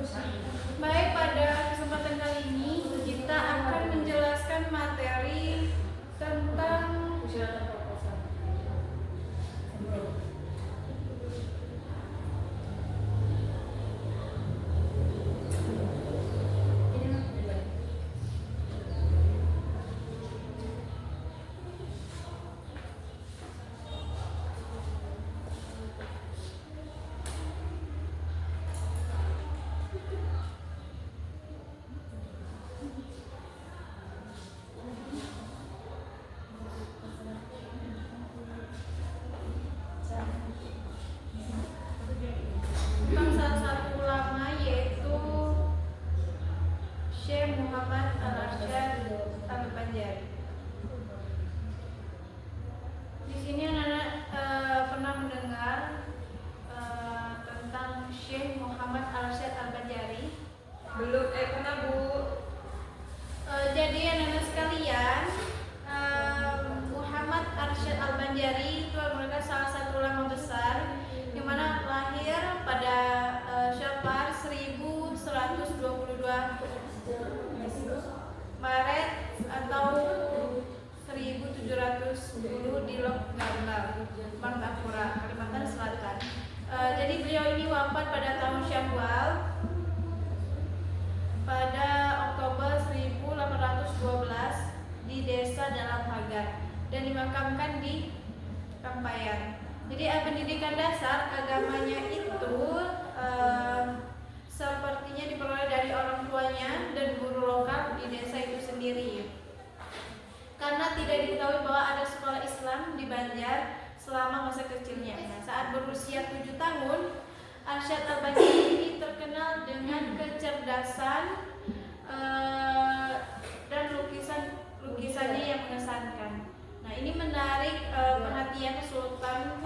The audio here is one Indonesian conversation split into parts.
Baik, pada kesempatan kali ini kita akan menjelaskan materi tentang salah satu ulama, yaitu Syekh Muhammad Al-Arsyad Al-Banjari. Di sini anak-anak pernah mendengar tentang Syekh Muhammad Al-Arsyad Al-Banjari? Belum, pernah Bu. Jadi anak-anak sekalian, Muhammad Arsyad Al-Banjari itu merupakan salah satu ulama besar yang mana lahir pada Syawal 1122 Maret atau 1710 di Lok Gambang, Martapura, Kalimantan Selatan. Jadi beliau ini wafat pada tahun Syawal pada Oktober 1812 di desa Dalam Hagar dan dimakamkan di Kampayan. Jadi pendidikan dasar agamanya itu sepertinya diperoleh dari orang tuanya dan guru lokal di desa itu sendiri. Karena tidak diketahui bahwa ada sekolah Islam di Banjar selama masa kecilnya. Nah, saat berusia 7 tahun, Arsyad Al-Banjari ini terkenal dengan kecerdasan dan lukisannya yang mengesankan. Nah, ini menarik perhatian Sultan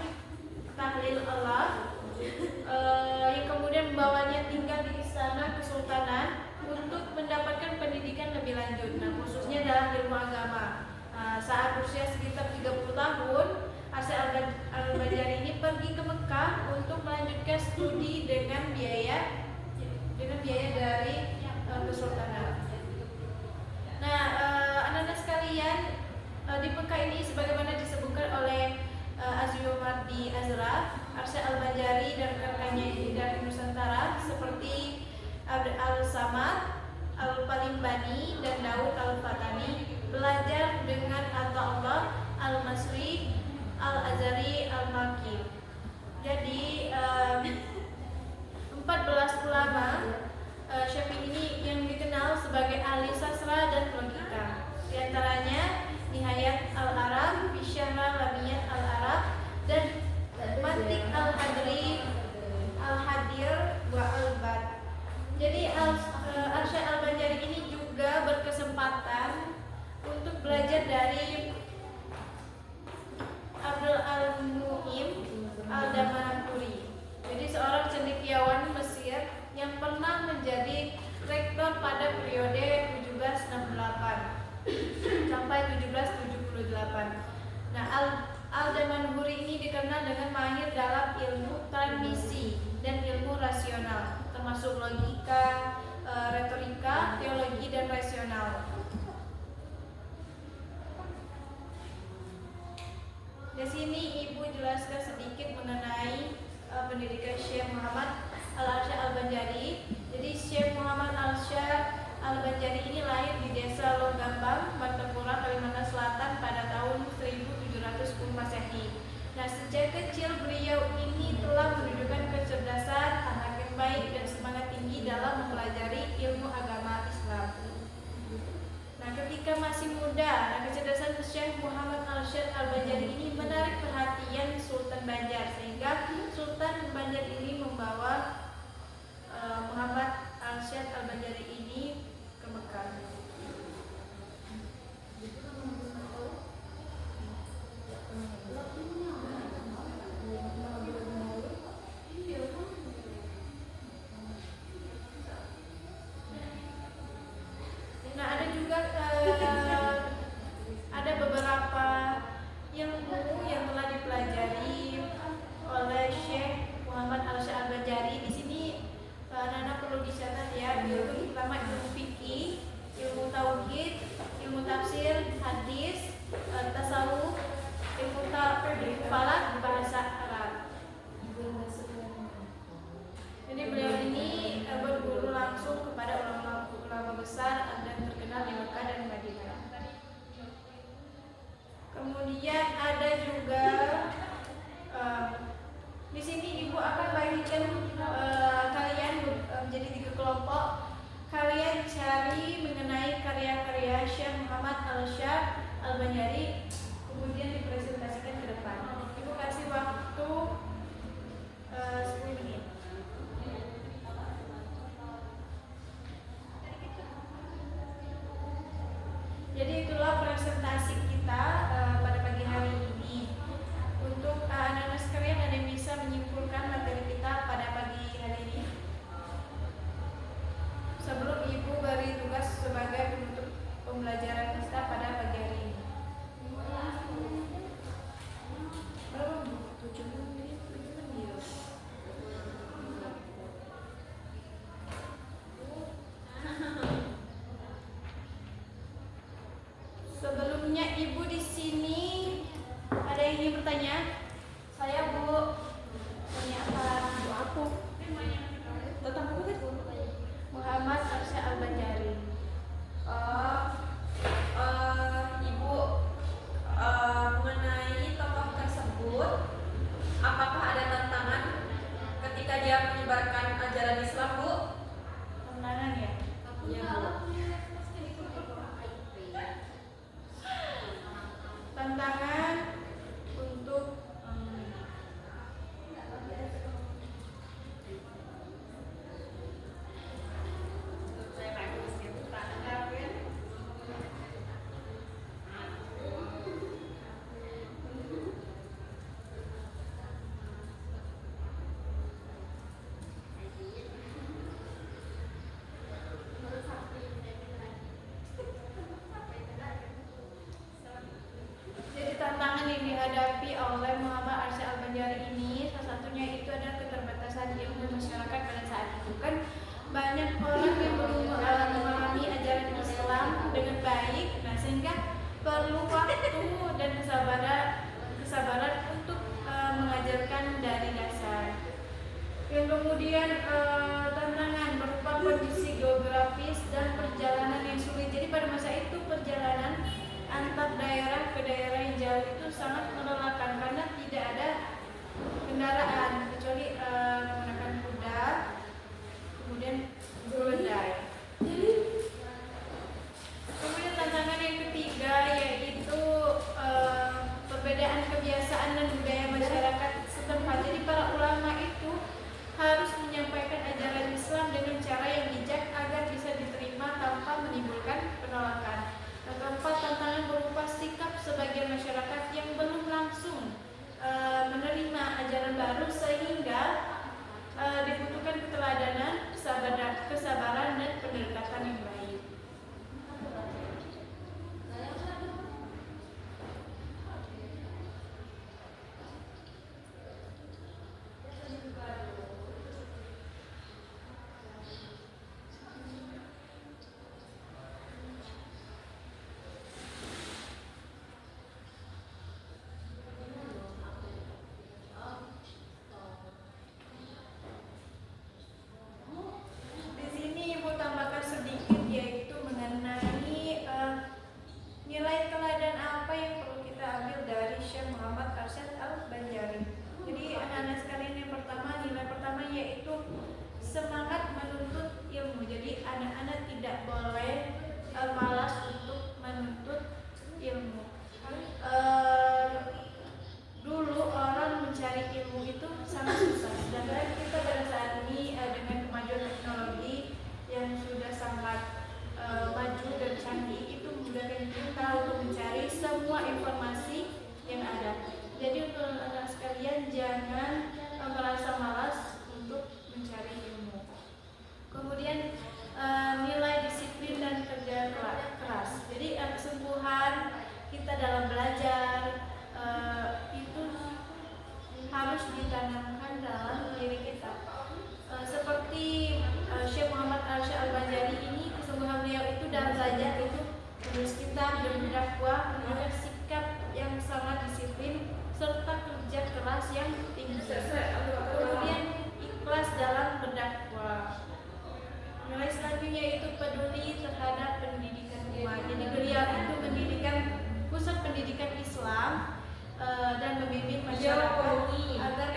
Tahlil Allah yang kemudian membawanya tinggal di istana kesultanan untuk mendapatkan pendidikan lebih lanjut. Nah, khususnya dalam ilmu agama. Saat usia sekitar 30 tahun, Arsyad Al-Banjari ini pergi ke Mekah untuk melanjutkan studi dengan biaya dari kesultanan. Nah, anak-anak sekalian, di Mekah ini sebagaimana disebutkan oleh Asyumardi Azra, Arsyad Al-Banjari dan rekannya ini dari Nusantara seperti Abd Al-Samad Al-Palimbani dan Daud Al-Fatani belajar dengan Ata'ullah Al-Masri Al-Azhari Al-Makki. Jadi 14 ulama Syafi'i ini yang dikenal sebagai ahli sastra dan logika. Di antaranya Nihayat Al-Arab, Fisyara Lamiyat Al-Arab, dan Mantik Al-Hadri Al-Hadir wa Al-Bad. Jadi Arsyad Al-Banjari ini juga berkesempatan untuk belajar dari Abdul Al-Mu'im Al-Damanhuri. Jadi seorang cendekiawan Mesir yang pernah menjadi rektor pada periode 1768 sampai 1778. Nah, Al-Damanhuri ini dikenal dengan mahir dalam ilmu transmisi dan ilmu rasional, termasuk logika, retorika, teologi, dan rasional. Di sini Ibu jelaskan sedikit mengenai pendidikan Syekh Muhammad Al-Arsyad Al-Banjari. Jadi Syekh Muhammad Al-Arsyad Al-Banjari ini lahir di desa Logambang, Martapura, Kalimantan Selatan pada tahun 1710 Masehi. Nah, sejak kecil beliau ini telah menunjukkan kecerdasan, anak yang baik, dan semangat tinggi dalam mempelajari ilmu agama Islam. Nah, ketika masih muda, kecerdasan Syekh Muhammad Al-Arsyad Al-Banjari ini menarik perhatian Sultan Banjar, sehingga Sultan Banjar ini membawa Muhammad Al-Arsyad Al-Banjari ini ke Mekah. Nah, ada juga ada beberapa ilmu yang telah dipelajari oleh Syekh Muhammad Al-Arsyad Al-Banjari. Di sini anak-anak perlu dicatat kemudian ada juga di sini ibu akan bagikan kalian menjadi 3 kelompok. Kalian cari mengenai karya-karya Syekh Muhammad Al-Syar Al-Banjari, kemudian dipresentasikan ke depan. Ibu kasih waktu 10 menit. Jadi itulah presentasi kita pada pagi hari ini. Untuk anak-anak sekalian, ada yang bisa menyimpulkan materi kita pada pagi hari ini? Sebelum ibu beri tugas sebagai penutup pembelajaran kita pada pagi hari ini. Berapa bu? 70 menit. Sebelumnya ibu di sini ada yang ingin bertanya? Saya bu. Tanya apa? Bu aku. Tentang apa tadi? Muhammad Al-Syar Al-Banjari. Ibu, mengenai tokoh tersebut, apakah ada tantangan ketika dia menyebarkan ajaran Islam, Bu? Tantangan ya? Iya, Bu. Tantangan untuk tantangan yang dihadapi oleh Muhammad Al-Syar Al-Banjari ini, salah satunya itu adalah keterbatasan ilmu masyarakat pada saat itu. Kan banyak orang yang belum memahami ajaran Islam dengan baik, nah sehingga perlu waktu dan kesabaran untuk mengajarkan dari dasar. Yang kemudian tantangan berupa kondisi geografis dan perjalanan yang sulit. Jadi pada masa itu perjalanan antar daerah ke daerah yang jauh itu sangat melelahkan karena tidak ada kendaraan kecuali menggunakan kuda, kemudian keledai. Kemudian tantangan yang ketiga yaitu perbedaan kebiasaan dan budaya masyarakat setempat. Jadi para ulama itu harus menyampaikan ajaran Islam dengan cara yang bijak agar bisa diterima tanpa menimbulkan penolakan. Yang keempat, tantangan berupa sikap sebagian masyarakat yang belum langsung menerima ajaran baru sehingga dibutuhkan keteladanan, kesabaran dan pendekatan yang baik. dan membimbing masyarakat agar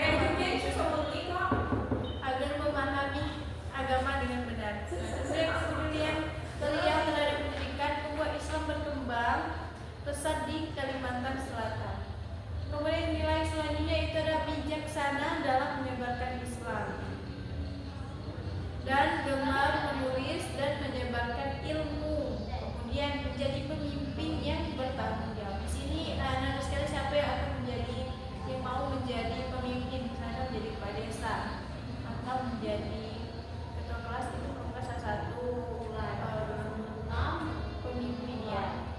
agar memahami agama dengan benar. Kemudian kepedulian terhadap pendidikan membuat Islam berkembang pesat di Kalimantan Selatan. Kemudian nilai selanjutnya itu adalah bijaksana dalam menyebarkan Islam dan gemar menulis dan menyebarkan ilmu. Kemudian menjadi pemimpin yang bertanggung jawab. Di sini anak-anak sekalian, siapa yang akan yang mau menjadi pemimpin, misalnya menjadi kepala desa atau menjadi ketua kelas, itu kalau nggak salah satu pemimpin ya.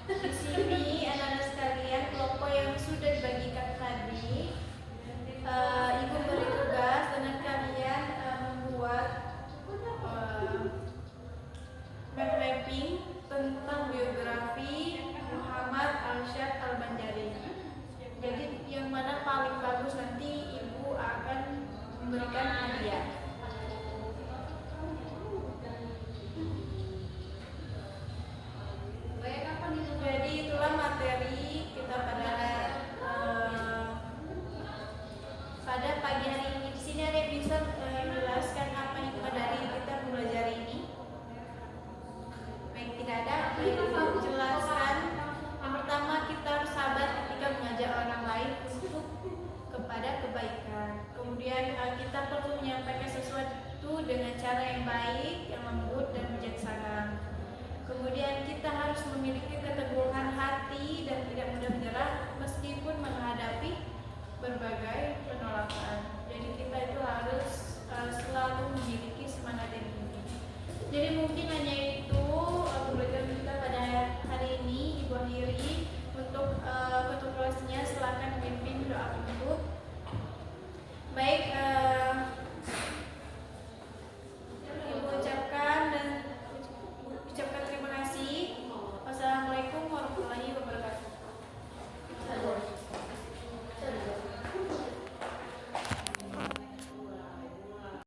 Di sini anak-anak sekalian, kelompok yang sudah dibagikan tadi, ibu beri tugas dengan kalian membuat mapping tentang biografi Muhammad Alsyad Al-Banjari. Jadi yang mana paling bagus nanti ibu akan memberikan hadiah. Jadi itulah materi kita pada pagi hari ini. Di sini ada yang bisa menjelaskan apa yang dari kita belajar ini? Baik, tidak ada. Jelaskan. Yang pertama, kita harus sabar ketika mengajak orang lain untuk kepada kebaikan. Kemudian kita perlu menyampaikan sesuatu dengan cara yang baik, yang lembut dan bijaksana. Kemudian kita harus memiliki keteguhan hati dan tidak mudah menyerah meskipun menghadapi berbagai penolakan. Jadi kita itu harus selalu memiliki semangat yang tinggi. Jadi mungkin